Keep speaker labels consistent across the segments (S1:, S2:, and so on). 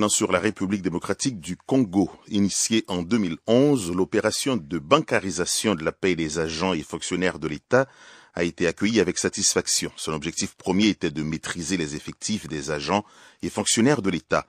S1: maintenant sur la République démocratique du Congo. Initiée en 2011, l'opération de bancarisation de la paie des agents et fonctionnaires de l'État a été accueillie avec satisfaction. Son objectif premier était de maîtriser les effectifs des agents et fonctionnaires de l'État.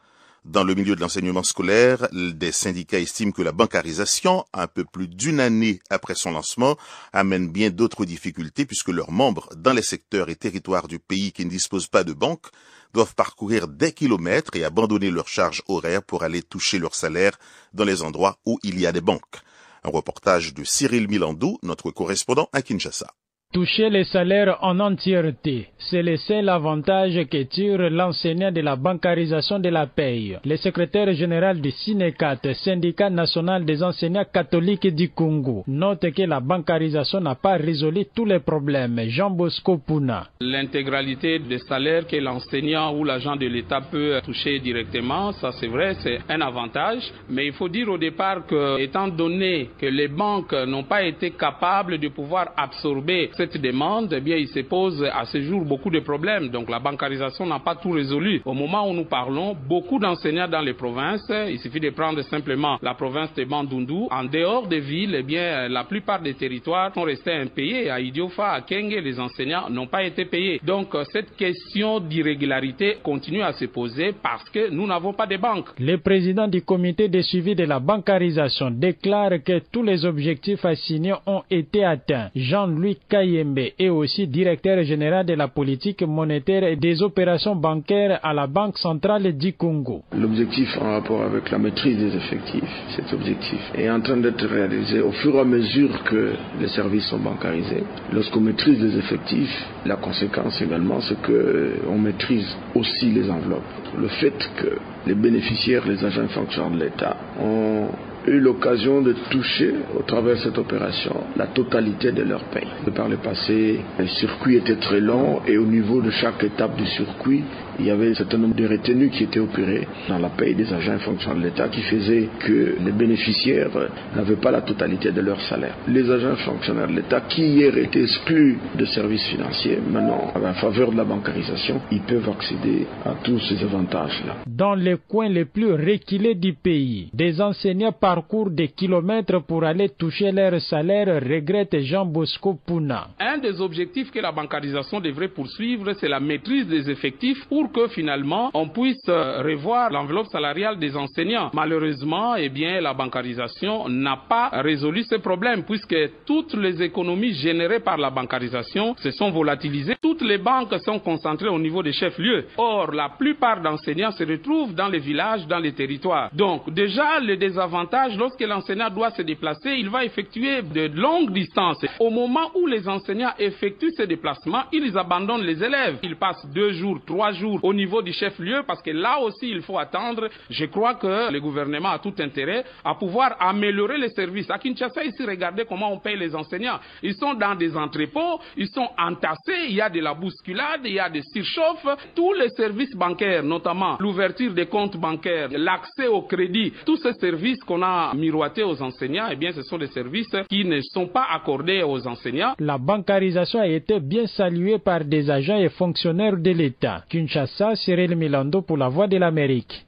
S1: Dans le milieu de l'enseignement scolaire, des syndicats estiment que la bancarisation, un peu plus d'une année après son lancement, amène bien d'autres difficultés puisque leurs membres, dans les secteurs et territoires du pays qui ne disposent pas de banque, doivent parcourir des kilomètres et abandonner leurs charges horaires pour aller toucher leur salaire dans les endroits où il y a des banques. Un reportage de Cyril Milandou, notre correspondant à Kinshasa.
S2: Toucher les salaires en entièreté, c'est le seul avantage que tire l'enseignant de la bancarisation de la paye. Le secrétaire général du SYNECAT, syndicat national des enseignants catholiques du Congo, note que la bancarisation n'a pas résolu tous les problèmes. Jean Bosco Puna.
S3: L'intégralité des salaires que l'enseignant ou l'agent de l'État peut toucher directement, ça c'est vrai, c'est un avantage. Mais il faut dire au départ que, étant donné que les banques n'ont pas été capables de pouvoir absorber cette demande, eh bien, il se pose à ce jour beaucoup de problèmes. Donc la bancarisation n'a pas tout résolu. Au moment où nous parlons, beaucoup d'enseignants dans les provinces, il suffit de prendre simplement la province de Bandundu, en dehors des villes, eh bien, la plupart des territoires sont restés impayés. À Idiofa, à Kenge, les enseignants n'ont pas été payés. Donc cette question d'irrégularité continue à se poser parce que nous n'avons pas de banque.
S2: Le président du comité de suivi de la bancarisation déclare que tous les objectifs assignés ont été atteints. Jean-Louis Kayembe est aussi directeur général de la politique monétaire et des opérations bancaires à la Banque centrale du Congo.
S4: L'objectif en rapport avec la maîtrise des effectifs, cet objectif est en train d'être réalisé au fur et à mesure que les services sont bancarisés. Lorsqu'on maîtrise les effectifs, la conséquence également, c'est qu'on maîtrise aussi les enveloppes. Le fait que les bénéficiaires, les agents et fonctionnaires de l'État ont eu l'occasion de toucher, au travers de cette opération, la totalité de leur paye. Par le passé, le circuit était très long et au niveau de chaque étape du circuit, il y avait un certain nombre de retenues qui étaient opérées dans la paye des agents et fonctionnaires de l'État qui faisaient que les bénéficiaires n'avaient pas la totalité de leur salaire. Les agents et fonctionnaires de l'État qui hier étaient exclus de services financiers, maintenant, en faveur de la bancarisation, ils peuvent accéder à tous ces avantages-là.
S2: Dans les coins les plus reculés du pays, des enseignants parcourent des kilomètres pour aller toucher leur salaire, regrette Jean Bosco Puna.
S3: Un des objectifs que la bancarisation devrait poursuivre, c'est la maîtrise des effectifs pour que finalement on puisse revoir l'enveloppe salariale des enseignants. Malheureusement, eh bien, la bancarisation n'a pas résolu ce problème puisque toutes les économies générées par la bancarisation se sont volatilisées. Toutes les banques sont concentrées au niveau des chefs-lieux. Or, la plupart d'enseignants se retrouvent dans les villages, dans les territoires. Donc, déjà, le désavantage, lorsque l'enseignant doit se déplacer, il va effectuer de longues distances. Au moment où les enseignants effectuent ces déplacements, ils abandonnent les élèves. Ils passent 2 jours, 3 jours au niveau du chef-lieu parce que là aussi il faut attendre. Je crois que le gouvernement a tout intérêt à pouvoir améliorer les services. À Kinshasa, ici, regardez comment on paye les enseignants. Ils sont dans des entrepôts, ils sont entassés, il y a de la bousculade, il y a des surchauffes. Tous les services bancaires, notamment l'ouverture des comptes bancaires, l'accès au crédit, tous ces services qu'on a miroités aux enseignants, eh bien ce sont des services qui ne sont pas accordés aux enseignants.
S2: La bancarisation a été bien saluée par des agents et fonctionnaires de l'État. Kinshasa, Cyril Milando pour la Voix de l'Amérique.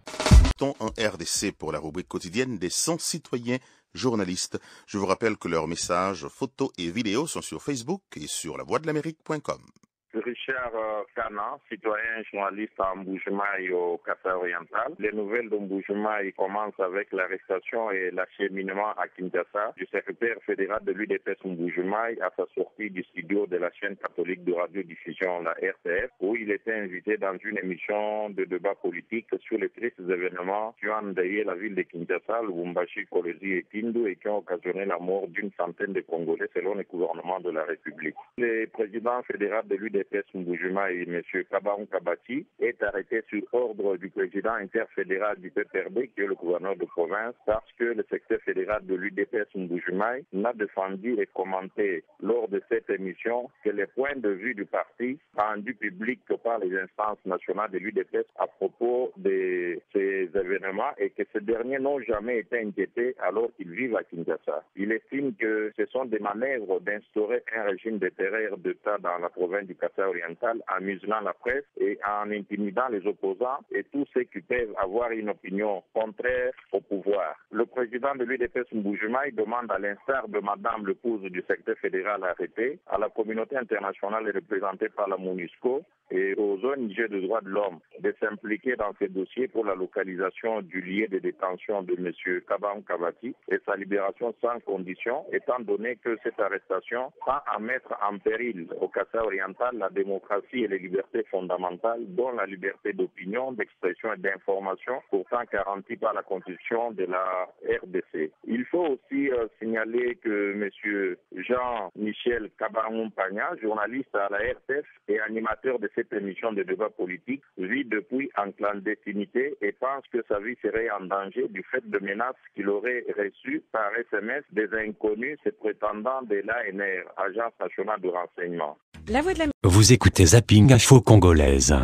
S1: En RDC pour la rubrique quotidienne des 100 citoyens journalistes. Je vous rappelle que leurs messages, photos et vidéos sont sur Facebook et sur lavoixdelamérique.com.
S5: Richard Kana, citoyen journaliste à Mbujimaï au Qatar oriental. Les nouvelles de Mbujimaï commencent avec l'arrestation et l'acheminement à Kinshasa du secrétaire fédéral de l'UDPS Mbujimaï à sa sortie du studio de la chaîne catholique de radiodiffusion, la RTF, où il était invité dans une émission de débat politique sur les tristes événements qui ont endeuillé la ville de Kinshasa, Lubumbashi, Kolwezi et Kindu et qui ont occasionné la mort d'une centaine de Congolais selon le gouvernement de la République. Le président fédéral de l'UDPS Mbujimaï, M. Kabaron Kabati, est arrêté sur ordre du président interfédéral du PPRD, qui est le gouverneur de province, parce que le secrétaire fédéral de l'UDPS Mbujimaï n'a défendu et commenté lors de cette émission que les points de vue du parti rendus publics par les instances nationales de l'UDPS à propos de ces événements et que ces derniers n'ont jamais été inquiétés alors qu'ils vivent à Kinshasa. Il estime que ce sont des manœuvres d'instaurer un régime de terreur d'État dans la province du Kasaï-Oriental en muselant la presse et en intimidant les opposants et tous ceux qui peuvent avoir une opinion contraire au pouvoir. Le président de l'UDPS Mbujimayi demande, à l'instar de Madame l'épouse du secrétaire fédéral arrêté, à la communauté internationale représentée par la MONUSCO et aux ONG de droits de l'homme de s'impliquer dans ces dossiers pour la localisation du lieu de détention de M. Kabam Kabati et sa libération sans condition, étant donné que cette arrestation tend à mettre en péril au Kasaï-Oriental la démocratie et les libertés fondamentales, dont la liberté d'opinion, d'expression et d'information, pourtant garantie par la Constitution de la RDC. Il faut aussi signaler que M. Jean-Michel Kabamoun-Pagna, journaliste à la RTF et animateur de cette émission de débat politique, vit depuis en clandestinité et pense que sa vie serait en danger du fait de menaces qu'il aurait reçues par SMS des inconnus se prétendant de l'ANR, Agence nationale de renseignement.
S6: Vous écoutez Zapping Info Congolaise.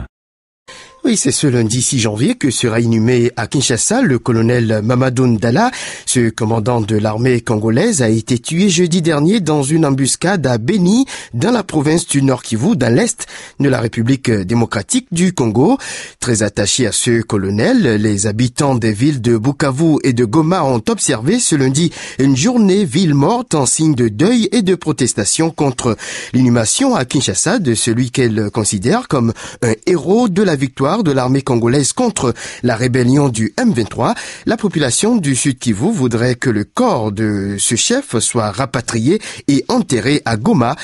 S7: Oui, c'est ce lundi 6 janvier que sera inhumé à Kinshasa le colonel Mamadou Ndala. Ce commandant de l'armée congolaise a été tué jeudi dernier dans une embuscade à Beni, dans la province du Nord Kivu, dans l'est de la République démocratique du Congo. Très attachés à ce colonel, les habitants des villes de Bukavu et de Goma ont observé ce lundi une journée ville morte en signe de deuil et de protestation contre l'inhumation à Kinshasa de celui qu'elle considère comme un héros de la victoire de l'armée congolaise contre la rébellion du M23. La population du Sud Kivu voudrait que le corps de ce chef soit rapatrié et enterré à Goma,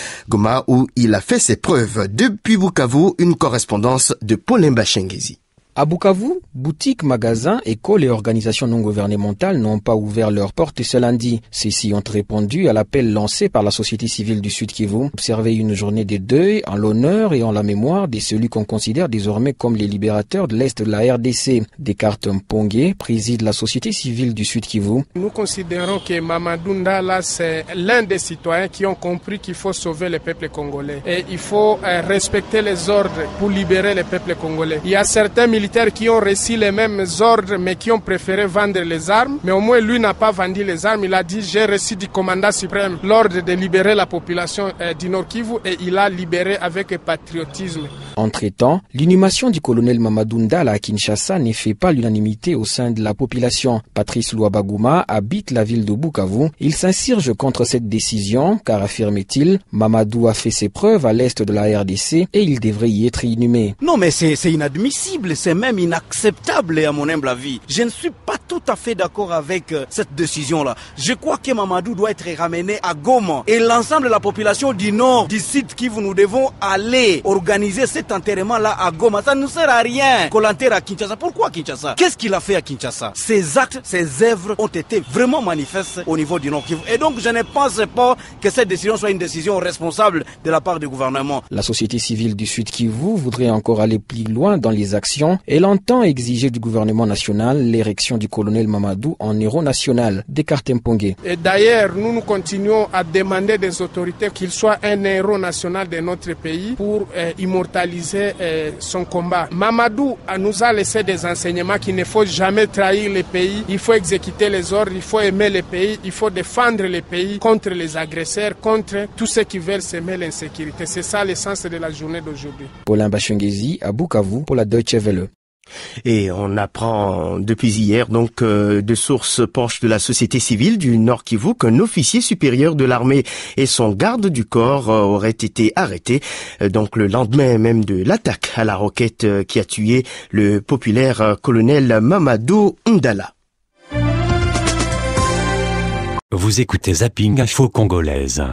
S7: où il a fait ses preuves. Depuis Bukavu, une correspondance de Paulin Bachengezi.
S8: À Bukavu, boutiques, magasins, écoles et organisations non gouvernementales n'ont pas ouvert leurs portes ce lundi. Ceux-ci ont répondu à l'appel lancé par la société civile du Sud Kivu, observer une journée de deuil en l'honneur et en la mémoire de celui qu'on considère désormais comme les libérateurs de l'Est de la RDC. Descartes Mpongue préside la société civile du Sud Kivu.
S9: Nous considérons que Mamadou Ndala, c'est l'un des citoyens qui ont compris qu'il faut sauver le peuple congolais et il faut respecter les ordres pour libérer le peuple congolais. Il y a certains militaires qui ont reçu les mêmes ordres mais qui ont préféré vendre les armes, mais au moins lui n'a pas vendu les armes. Il a dit: j'ai reçu du commandant suprême l'ordre de libérer la population du Nord Kivu, et il a libéré avec patriotisme.
S8: Entre-temps, l'inhumation du colonel Mamadou Ndala à Kinshasa ne fait pas l'unanimité au sein de la population. Patrice Louabagouma habite la ville de Bukavu. Il s'insurge contre cette décision car, affirme-t-il, Mamadou a fait ses preuves à l'est de la RDC et il devrait y être inhumé.
S10: Non, mais c'est inadmissible, c'est même inacceptable à mon humble avis. Je ne suis pas tout à fait d'accord avec cette décision-là. Je crois que Mamadou doit être ramené à Goma et l'ensemble de la population du Nord, du Sud Kivu, nous devons aller organiser cet enterrement-là à Goma. Ça ne sert à rien qu'on l'enterre à Kinshasa. Pourquoi Kinshasa? Qu'est-ce qu'il a fait à Kinshasa? Ses actes, ses œuvres ont été vraiment manifestes au niveau du Nord Kivu. Et donc je ne pense pas que cette décision soit une décision responsable de la part du gouvernement.
S8: La société civile du Sud Kivu voudrait encore aller plus loin dans les actions. Elle entend exiger du gouvernement national l'érection du colonel Mamadou en héros national. Descartes Mpongue.
S9: Et d'ailleurs, nous continuons à demander des autorités qu'il soit un héros national de notre pays pour immortaliser son combat. Mamadou nous a laissé des enseignements qu'il ne faut jamais trahir le pays. Il faut exécuter les ordres, il faut aimer le pays, il faut défendre le pays contre les agresseurs, contre tous ceux qui veulent semer l'insécurité. C'est ça l'essence de la journée d'aujourd'hui.
S8: Paulin Bachengezi à Bukavu pour la Deutsche Welle.
S7: Et on apprend depuis hier donc de sources proches de la société civile du Nord Kivu qu'un officier supérieur de l'armée et son garde du corps auraient été arrêtés donc le lendemain même de l'attaque à la roquette qui a tué le populaire colonel Mamadou Ndala.
S6: Vous écoutez Zapping Info Congolaise.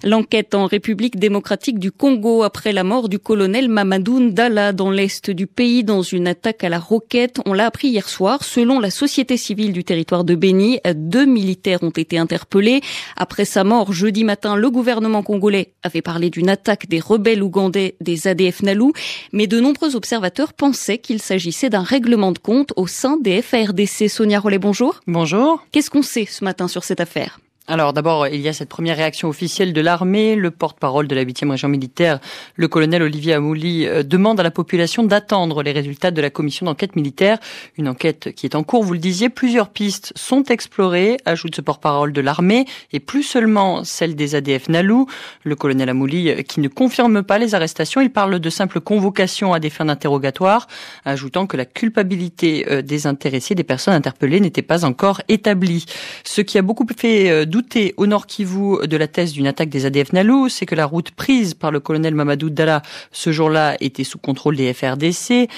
S11: L'enquête en République démocratique du Congo après la mort du colonel Mamadou Ndala dans l'est du pays dans une attaque à la roquette. On l'a appris hier soir. Selon la société civile du territoire de Beni, 2 militaires ont été interpellés. Après sa mort jeudi matin, le gouvernement congolais avait parlé d'une attaque des rebelles ougandais des ADF Nalu, mais de nombreux observateurs pensaient qu'il s'agissait d'un règlement de compte au sein des FARDC. Sonia Rollet, bonjour.
S12: Bonjour.
S11: Qu'est-ce qu'on sait ce matin sur cette affaire ?
S12: Alors d'abord, il y a cette première réaction officielle de l'armée. Le porte-parole de la 8e région militaire, le colonel Olivier Amouli, demande à la population d'attendre les résultats de la commission d'enquête militaire. Une enquête qui est en cours, vous le disiez. Plusieurs pistes sont explorées, ajoute ce porte-parole de l'armée, et plus seulement celle des ADF Nalou. Le colonel Amouli qui ne confirme pas les arrestations, il parle de simple convocation à des fins d'interrogatoire, ajoutant que la culpabilité des intéressés, des personnes interpellées, n'était pas encore établie. Ce qui a beaucoup fait douter au Nord Kivu de la thèse d'une attaque des ADF Nalou, c'est que la route prise par le colonel Mamadou Dalla ce jour-là était sous contrôle des FRDC,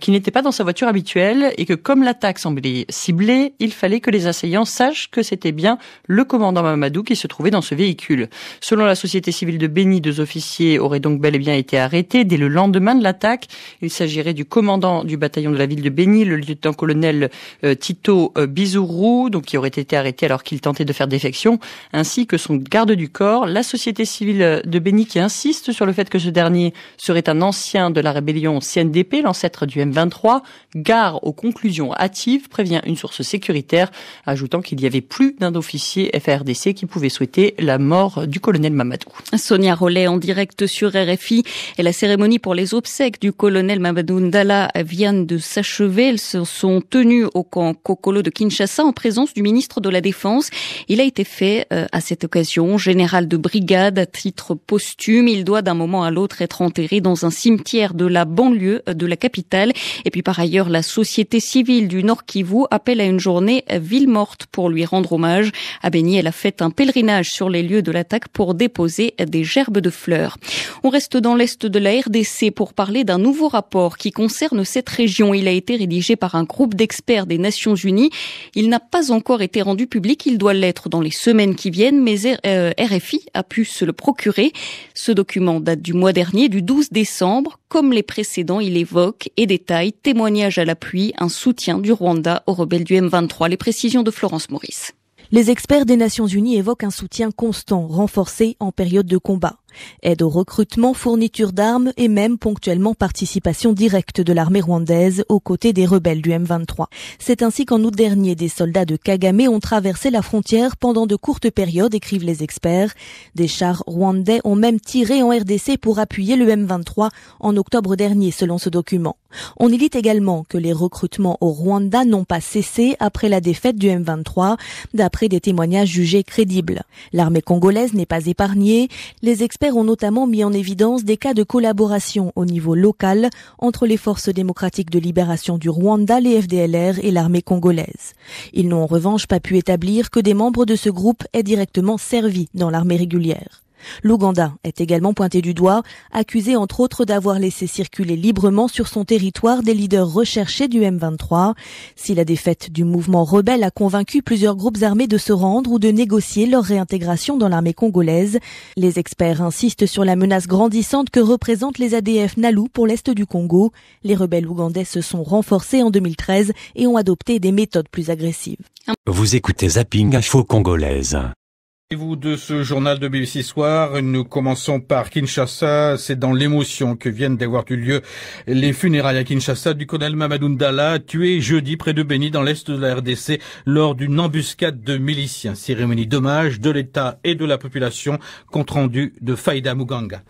S12: qui n'était pas dans sa voiture habituelle, et que comme l'attaque semblait ciblée, il fallait que les assaillants sachent que c'était bien le commandant Mamadou qui se trouvait dans ce véhicule. Selon la société civile de Béni, 2 officiers auraient donc bel et bien été arrêtés dès le lendemain de l'attaque. Il s'agirait du commandant du bataillon de la ville de Béni, le lieutenant-colonel Tito Bizourou, donc qui aurait été arrêté alors qu'il tentait de faire défection, ainsi que son garde du corps. La société civile de Béni qui insiste sur le fait que ce dernier serait un ancien de la rébellion CNDP, l'ancêtre du M23, gare aux conclusions hâtives, prévient une source sécuritaire, ajoutant qu'il y avait plus d'un officier FARDC qui pouvait souhaiter la mort du colonel Mamadou.
S11: Sonia Rollet en direct sur RFI, et la cérémonie pour les obsèques du colonel Mamadou Ndala vient de s'achever. Elles se sont tenues au camp Kokolo de Kinshasa en présence du ministre de la Défense. Il a été fait à cette occasion général de brigade à titre posthume. Il doit d'un moment à l'autre être enterré dans un cimetière de la banlieue de la capitale. Et puis par ailleurs, la société civile du Nord Kivu appelle à une journée ville morte pour lui rendre hommage. À Béni, elle a fait un pèlerinage sur les lieux de l'attaque pour déposer des gerbes de fleurs. On reste dans l'est de la RDC pour parler d'un nouveau rapport qui concerne cette région. Il a été rédigé par un groupe d'experts des Nations Unies. Il n'a pas encore été rendu public. Il doit l'être dans les semaines qui viennent, mais RFI a pu se le procurer. Ce document date du mois dernier, du 12 décembre. Comme les précédents, il évoque et détaille, témoignage à l'appui, un soutien du Rwanda aux rebelles du M23. Les précisions de Florence Maurice.
S13: Les experts des Nations Unies évoquent un soutien constant, renforcé en période de combat. Aide au recrutement, fourniture d'armes et même ponctuellement participation directe de l'armée rwandaise aux côtés des rebelles du M23. C'est ainsi qu'en août dernier, des soldats de Kagame ont traversé la frontière pendant de courtes périodes, écrivent les experts. Des chars rwandais ont même tiré en RDC pour appuyer le M23 en octobre dernier, selon ce document. On y lit également que les recrutements au Rwanda n'ont pas cessé après la défaite du M23, d'après des témoignages jugés crédibles. L'armée congolaise n'est pas épargnée. Les experts ont notamment mis en évidence des cas de collaboration au niveau local entre les forces démocratiques de libération du Rwanda, les FDLR et l'armée congolaise. Ils n'ont en revanche pas pu établir que des membres de ce groupe aient directement servi dans l'armée régulière. L'Ouganda est également pointé du doigt, accusé entre autres d'avoir laissé circuler librement sur son territoire des leaders recherchés du M23. Si la défaite du mouvement rebelle a convaincu plusieurs groupes armés de se rendre ou de négocier leur réintégration dans l'armée congolaise, les experts insistent sur la menace grandissante que représentent les ADF Nalou pour l'est du Congo. Les rebelles ougandais se sont renforcés en 2013 et ont adopté des méthodes plus agressives.
S6: Vous écoutez Zapping Info Congolaise.
S14: Et vous de ce journal de BBC Soir, nous commençons par Kinshasa. C'est dans l'émotion que viennent d'avoir eu lieu les funérailles à Kinshasa du colonel Mamadou Ndala, tué jeudi près de Béni dans l'est de la RDC lors d'une embuscade de miliciens. Cérémonie d'hommage de l'État et de la population, compte rendu de Faïda Muganga.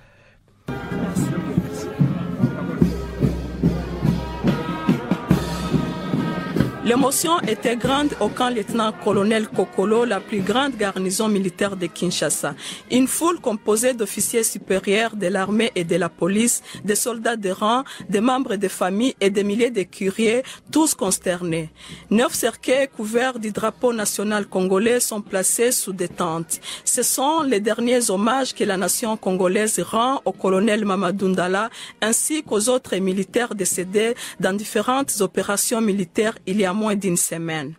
S15: L'émotion était grande au camp lieutenant-colonel Kokolo, la plus grande garnison militaire de Kinshasa. Une foule composée d'officiers supérieurs de l'armée et de la police, des soldats de rang, des membres de famille et des milliers de curieux, tous consternés. 9 cercueils couverts du drapeau national congolais sont placés sous des tentes. Ce sont les derniers hommages que la nation congolaise rend au colonel Mamadou Ndala ainsi qu'aux autres militaires décédés dans différentes opérations militaires il y a moins d'une semaine.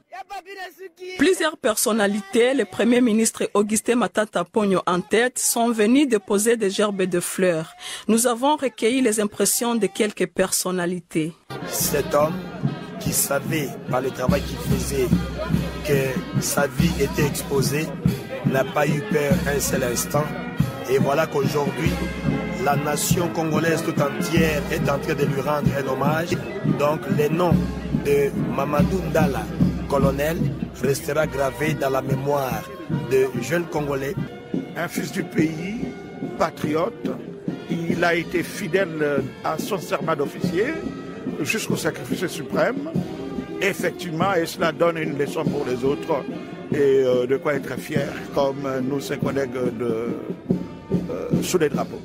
S15: Plusieurs personnalités, le Premier ministre Augustin Matata Ponyo en tête, sont venus déposer des gerbes de fleurs. Nous avons recueilli les impressions de quelques personnalités.
S16: Cet homme qui savait par le travail qu'il faisait que sa vie était exposée n'a pas eu peur un seul instant. Et voilà qu'aujourd'hui, la nation congolaise tout entière est en train de lui rendre un hommage. Donc les noms de Mamadou Ndala, colonel restera gravé dans la mémoire de jeunes Congolais.
S17: Un fils du pays, patriote, il a été fidèle à son serment d'officier jusqu'au sacrifice suprême. Effectivement, et cela donne une leçon pour les autres et de quoi être fier, comme nous, ses collègues sous les drapeaux.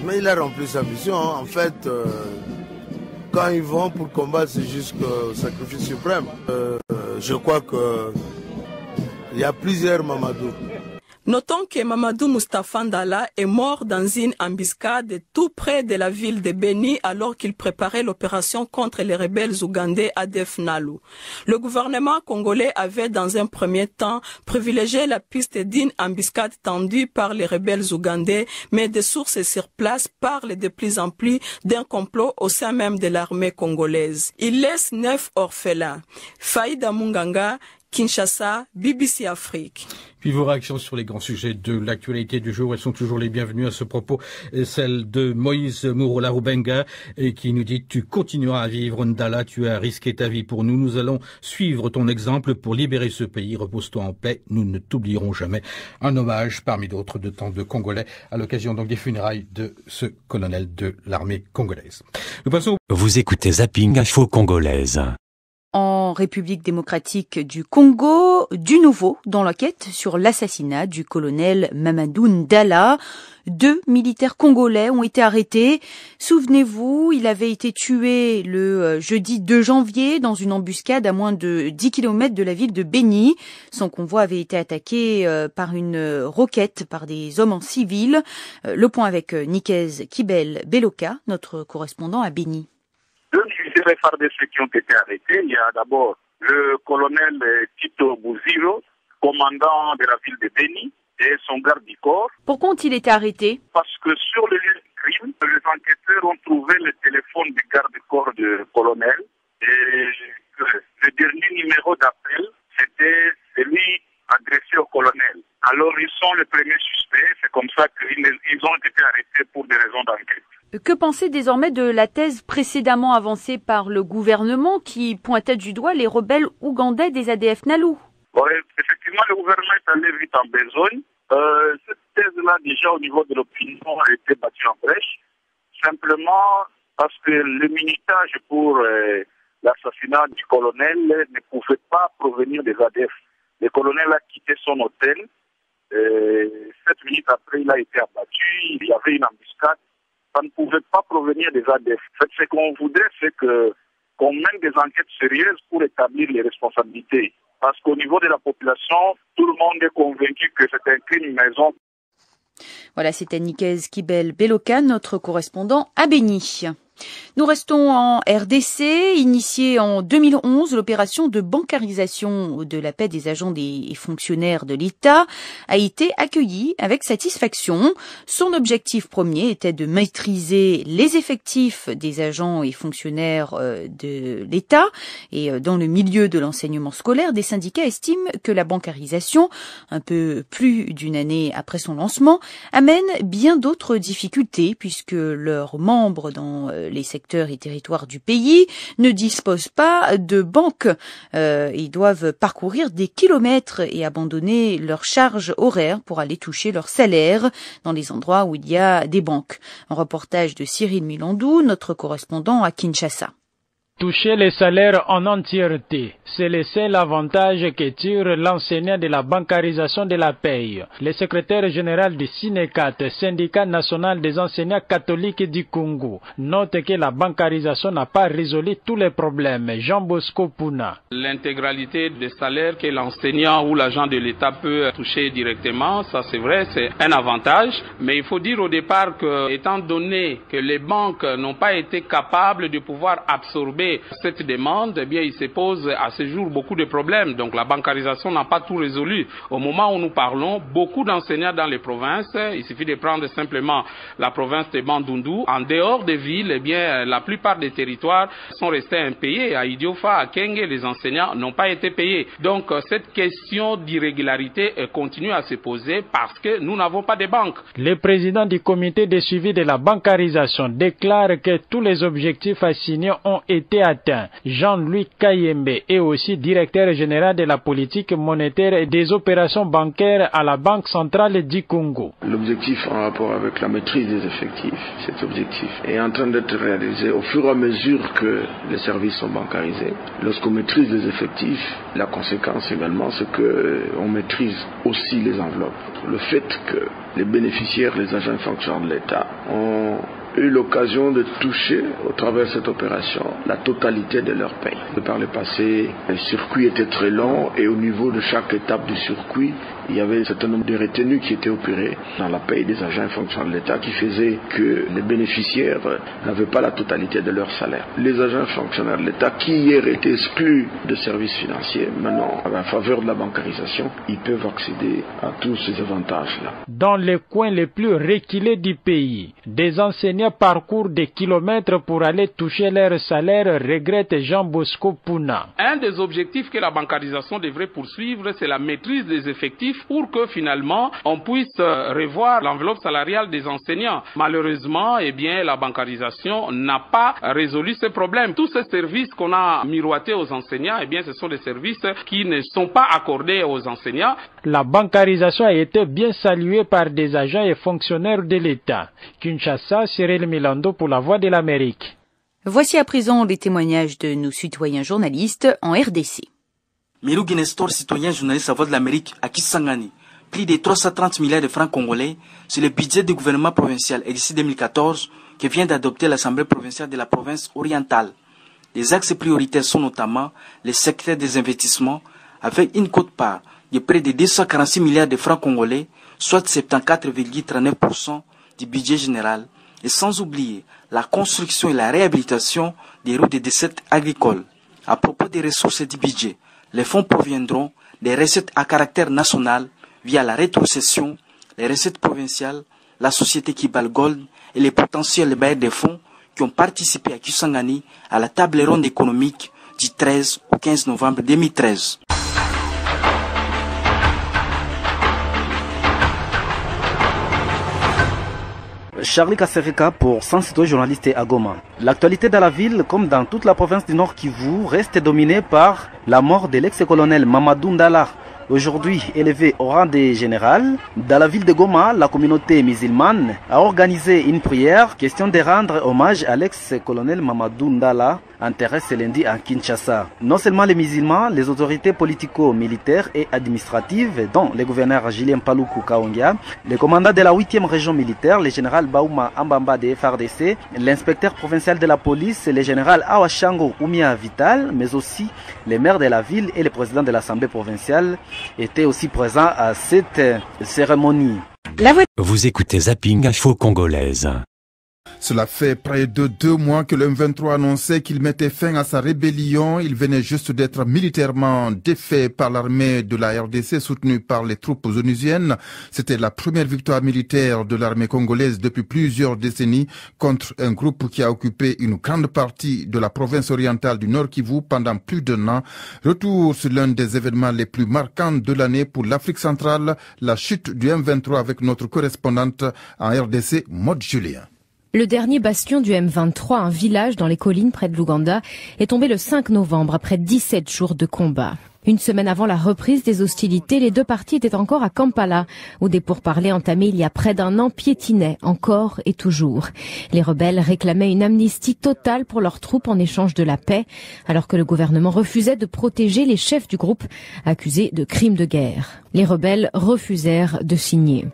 S18: Mais il a rempli sa mission. En fait, quand ils vont pour combattre, c'est jusqu'au sacrifice suprême. Je crois qu'il y a plusieurs Mamadou.
S15: Notons que Mamadou Moustapha Ndala est mort dans une embuscade tout près de la ville de Beni alors qu'il préparait l'opération contre les rebelles ougandais ADF NALU. Le gouvernement congolais avait dans un premier temps privilégié la piste d'une embuscade tendue par les rebelles ougandais, mais des sources sur place parlent de plus en plus d'un complot au sein même de l'armée congolaise. Il laisse 9 orphelins. Faïda Munganga, Kinshasa, BBC Afrique.
S14: Puis vos réactions sur les grands sujets de l'actualité du jour, elles sont toujours les bienvenues. À ce propos, celle de Moïse Mourola Rubenga, qui nous dit: tu continueras à vivre, Ndala, tu as risqué ta vie pour nous. Nous allons suivre ton exemple pour libérer ce pays. Repose-toi en paix, nous ne t'oublierons jamais. Un hommage parmi d'autres de tant de Congolais à l'occasion donc des funérailles de ce colonel de l'armée congolaise. Nous passons.
S6: Vous écoutez Zapping Info Congolaise.
S11: En République démocratique du Congo, du nouveau dans l'enquête sur l'assassinat du colonel Mamadou Ndala. 2 militaires congolais ont été arrêtés. Souvenez-vous, il avait été tué le jeudi 2 janvier dans une embuscade à moins de 10 km de la ville de Beni. Son convoi avait été attaqué par une roquette par des hommes en civil. Le point avec Nikez Kibel Beloka, notre correspondant à Beni.
S19: 2 militaires FARDC qui ont été arrêtés. Il y a d'abord le colonel Tito Bouziro, commandant de la ville de Beni, et son garde du corps.
S11: Pourquoi ont-ils été arrêtés?
S19: Parce que sur le lieu du crime, les enquêteurs ont trouvé le téléphone du garde du corps du colonel et le dernier numéro d'appel, c'était celui adressé au colonel. Alors ils sont les premiers suspects, c'est comme ça qu'ils ont été arrêtés pour des raisons d'enquête.
S11: Que penser désormais de la thèse précédemment avancée par le gouvernement qui pointait du doigt les rebelles ougandais des ADF NALU?
S19: Oui, effectivement, le gouvernement est allé vite en besogne. Cette thèse-là, déjà au niveau de l'opinion, a été battue en brèche, simplement parce que le minutage pour l'assassinat du colonel ne pouvait pas provenir des ADF. Le colonel a quitté son hôtel. 7 minutes après, il a été abattu. Il y avait une embuscade. Ça ne pouvait pas provenir des ADF. En fait, ce qu'on voudrait, c'est qu'on mène des enquêtes sérieuses pour établir les responsabilités. Parce qu'au niveau de la population, tout le monde est convaincu que c'est un crime maison.
S11: Voilà, c'était Nikez Kibel Beloka, notre correspondant à Beni. Nous restons en RDC. Initiée en 2011, l'opération de bancarisation de la paie des agents et fonctionnaires de l'État a été accueillie avec satisfaction. Son objectif premier était de maîtriser les effectifs des agents et fonctionnaires de l'État. Et dans le milieu de l'enseignement scolaire, des syndicats estiment que la bancarisation, un peu plus d'une année après son lancement, amène bien d'autres difficultés puisque leurs membres dans les secteurs et territoires du pays ne disposent pas de banques. Ils doivent parcourir des kilomètres et abandonner leurs charges horaires pour aller toucher leur salaire dans les endroits où il y a des banques. Un reportage de Cyril Milandou, notre correspondant à Kinshasa.
S2: Toucher les salaires en entièreté, c'est le seul avantage que tire l'enseignant de la bancarisation de la paye. Le secrétaire général du SINECAT, syndicat national des enseignants catholiques du Congo, note que la bancarisation n'a pas résolu tous les problèmes. Jean Bosco Pouna.
S3: L'intégralité des salaires que l'enseignant ou l'agent de l'État peut toucher directement, ça c'est vrai, c'est un avantage. Mais il faut dire au départ que, étant donné que les banques n'ont pas été capables de pouvoir absorber cette demande, eh bien, il se pose à ce jour beaucoup de problèmes. Donc la bancarisation n'a pas tout résolu. Au moment où nous parlons, beaucoup d'enseignants dans les provinces, il suffit de prendre simplement la province de Bandundu, en dehors des villes, eh bien, la plupart des territoires sont restés impayés. À Idiofa, à Kenge, les enseignants n'ont pas été payés. Donc cette question d'irrégularité continue à se poser parce que nous n'avons pas de banques.
S2: Le président du comité de suivi de la bancarisation déclare que tous les objectifs assignés ont été été atteint. Jean-Louis Kayembe est aussi directeur général de la politique monétaire et des opérations bancaires à la Banque centrale du Congo.
S4: L'objectif en rapport avec la maîtrise des effectifs, cet objectif est en train d'être réalisé au fur et à mesure que les services sont bancarisés. Lorsqu'on maîtrise les effectifs, la conséquence également, c'est qu'on maîtrise aussi les enveloppes. Le fait que les bénéficiaires, les agents fonctionnaires de l'État ont eu l'occasion de toucher au travers de cette opération la totalité de leur paye. Par le passé, le circuit était très long et au niveau de chaque étape du circuit, il y avait un certain nombre de retenues qui étaient opérées dans la paye des agents et fonctionnaires de l'État qui faisaient que les bénéficiaires n'avaient pas la totalité de leur salaire. Les agents et fonctionnaires de l'État qui hier étaient exclus de services financiers, maintenant, en faveur de la bancarisation, ils peuvent accéder à tous ces avantages-là.
S2: Dans les coins les plus reculés du pays, des enseignants parcourent des kilomètres pour aller toucher leur salaire, regrette Jean Bosco Puna.
S3: Un des objectifs que la bancarisation devrait poursuivre, c'est la maîtrise des effectifs pour que finalement on puisse revoir l'enveloppe salariale des enseignants. Malheureusement, la bancarisation n'a pas résolu ce problème. Tous ces services qu'on a miroités aux enseignants, ce sont des services qui ne sont pas accordés aux enseignants.
S2: La bancarisation a été bien saluée par des agents et fonctionnaires de l'État. Kinshasa, Cyril Milando pour la Voix de l'Amérique.
S20: Voici à présent les témoignages de nos citoyens journalistes en RDC.
S10: Mirou Guinestor, citoyen journaliste à Voix de l'Amérique à Kisangani. Plus de 330 milliards de francs congolais sur le budget du gouvernement provincial d'ici 2014 que vient d'adopter l'Assemblée provinciale de la province orientale. Les axes prioritaires sont notamment le secteur des investissements avec une quote-part de près de 246 milliards de francs congolais, soit 74,39% du budget général, et sans oublier la construction et la réhabilitation des routes et des dessertes agricoles. À propos des ressources du budget, les fonds proviendront des recettes à caractère national via la rétrocession, les recettes provinciales, la société Kibal Gold et les potentiels bailleurs de fonds qui ont participé à Kisangani à la table ronde économique du 13 au 15 novembre 2013.
S21: Charlie Kassereka pour 100 citoyens journalistes à Goma. L'actualité dans la ville, comme dans toute la province du Nord Kivu, reste dominée par la mort de l'ex-colonel Mamadou Ndala. Aujourd'hui élevé au rang de général, dans la ville de Goma, la communauté musulmane a organisé une prière, question de rendre hommage à l'ex-colonel Mamadou Ndala, enterré ce lundi à Kinshasa. Non seulement les musulmans, les autorités politico-militaires et administratives, dont le gouverneur Julien Paluku Kaongia, le commandant de la 8e région militaire, le général Baouma Ambamba de FRDC, l'inspecteur provincial de la police, le général Awashango Oumia Vital, mais aussi les maires de la ville et le président de l'Assemblée provinciale, étaient aussi présents à cette cérémonie.
S6: Vous écoutez Zapping Info Congolaise.
S22: Cela fait près de 2 mois que le M23 annonçait qu'il mettait fin à sa rébellion. Il venait juste d'être militairement défait par l'armée de la RDC soutenue par les troupes onusiennes. C'était la première victoire militaire de l'armée congolaise depuis plusieurs décennies contre un groupe qui a occupé une grande partie de la province orientale du Nord Kivu pendant plus d'1 an. Retour sur l'un des événements les plus marquants de l'année pour l'Afrique centrale, la chute du M23 avec notre correspondante en RDC, Maud Julien.
S23: Le dernier bastion du M23, un village dans les collines près de l'Ouganda, est tombé le 5 novembre après 17 jours de combat. Une semaine avant la reprise des hostilités, les deux parties étaient encore à Kampala, où des pourparlers entamés il y a près d'1 an piétinaient encore et toujours. Les rebelles réclamaient une amnistie totale pour leurs troupes en échange de la paix, alors que le gouvernement refusait de protéger les chefs du groupe accusés de crimes de guerre. Les rebelles refusèrent de signer.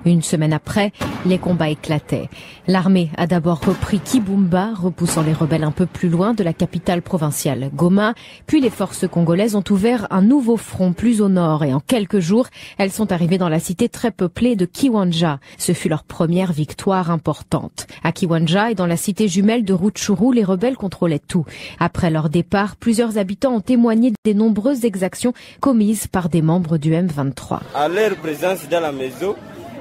S23: Une semaine après, les combats éclataient. L'armée a d'abord repris Kibumba, repoussant les rebelles un peu plus loin de la capitale provinciale, Goma. Puis les forces congolaises ont ouvert un nouveau front plus au nord et en quelques jours, elles sont arrivées dans la cité très peuplée de Kiwanja. Ce fut leur première victoire importante. À Kiwanja et dans la cité jumelle de Rutshuru, les rebelles contrôlaient tout. Après leur départ, plusieurs habitants ont témoigné des nombreuses exactions commises par des membres du M23.
S24: À leur présence dans la maison,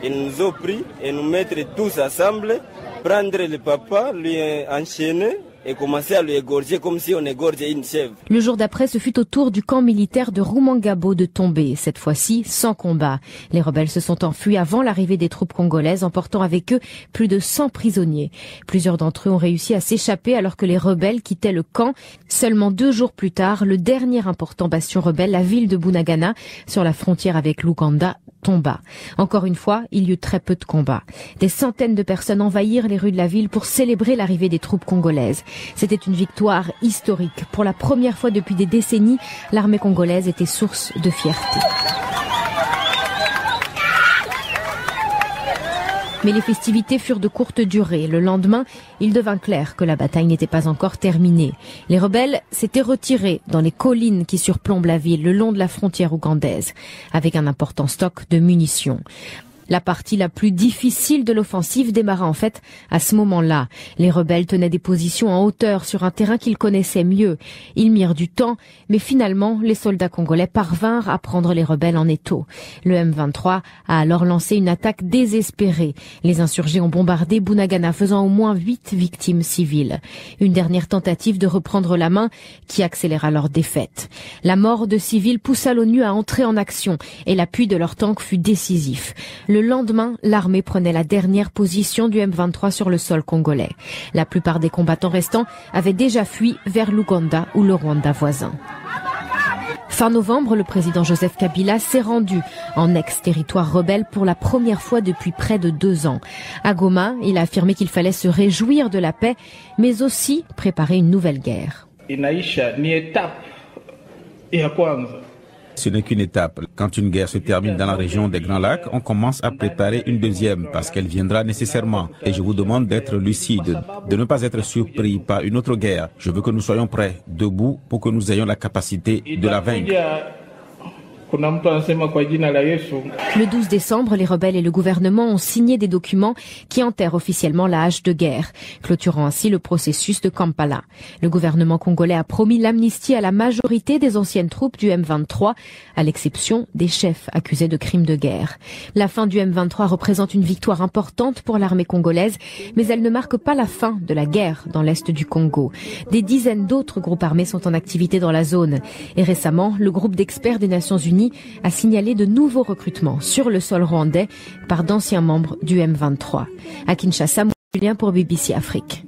S24: ils nous ont pris et nous mettre tous ensemble, prendre le papa, lui enchaîner et commencer à le égorger comme si on égorgeait une chèvre.
S23: Le jour d'après, ce fut au tour du camp militaire de Rumangabo de tomber, cette fois-ci sans combat. Les rebelles se sont enfuis avant l'arrivée des troupes congolaises, emportant avec eux plus de 100 prisonniers. Plusieurs d'entre eux ont réussi à s'échapper alors que les rebelles quittaient le camp. Seulement 2 jours plus tard, le dernier important bastion rebelle, la ville de Bunagana, sur la frontière avec l'Ouganda, tomba. Encore une fois, il y eut très peu de combats. Des centaines de personnes envahirent les rues de la ville pour célébrer l'arrivée des troupes congolaises. C'était une victoire historique. Pour la première fois depuis des décennies, l'armée congolaise était source de fierté. Mais les festivités furent de courte durée. Le lendemain, il devint clair que la bataille n'était pas encore terminée. Les rebelles s'étaient retirés dans les collines qui surplombent la ville, le long de la frontière ougandaise, avec un important stock de munitions. La partie la plus difficile de l'offensive démarra en fait à ce moment-là. Les rebelles tenaient des positions en hauteur sur un terrain qu'ils connaissaient mieux. Ils mirent du temps, mais finalement, les soldats congolais parvinrent à prendre les rebelles en étau. Le M23 a alors lancé une attaque désespérée. Les insurgés ont bombardé Bunagana, faisant au moins 8 victimes civiles. Une dernière tentative de reprendre la main qui accéléra leur défaite. La mort de civils poussa l'ONU à entrer en action et l'appui de leurs tanks fut décisif. Le lendemain, l'armée prenait la dernière position du M23 sur le sol congolais. La plupart des combattants restants avaient déjà fui vers l'Ouganda ou le Rwanda voisin. Fin novembre, le président Joseph Kabila s'est rendu en ex-territoire rebelle pour la première fois depuis près de 2 ans. À Goma, il a affirmé qu'il fallait se réjouir de la paix, mais aussi préparer une nouvelle guerre.
S1: Ce n'est qu'une étape. Quand une guerre se termine dans la région des Grands Lacs, on commence à préparer une deuxième parce qu'elle viendra nécessairement. Et je vous demande d'être lucide, de ne pas être surpris par une autre guerre. Je veux que nous soyons prêts, debout, pour que nous ayons la capacité de la vaincre.
S23: Le 12 décembre, les rebelles et le gouvernement ont signé des documents qui enterrent officiellement la hache de guerre, clôturant ainsi le processus de Kampala. Le gouvernement congolais a promis l'amnistie à la majorité des anciennes troupes du M23, à l'exception des chefs accusés de crimes de guerre. La fin du M23 représente une victoire importante pour l'armée congolaise, mais elle ne marque pas la fin de la guerre dans l'est du Congo. Des dizaines d'autres groupes armés sont en activité dans la zone. Et récemment, le groupe d'experts des Nations Unies a signalé de nouveaux recrutements sur le sol rwandais par d'anciens membres du M23. À Kinshasa, Julien pour BBC Afrique.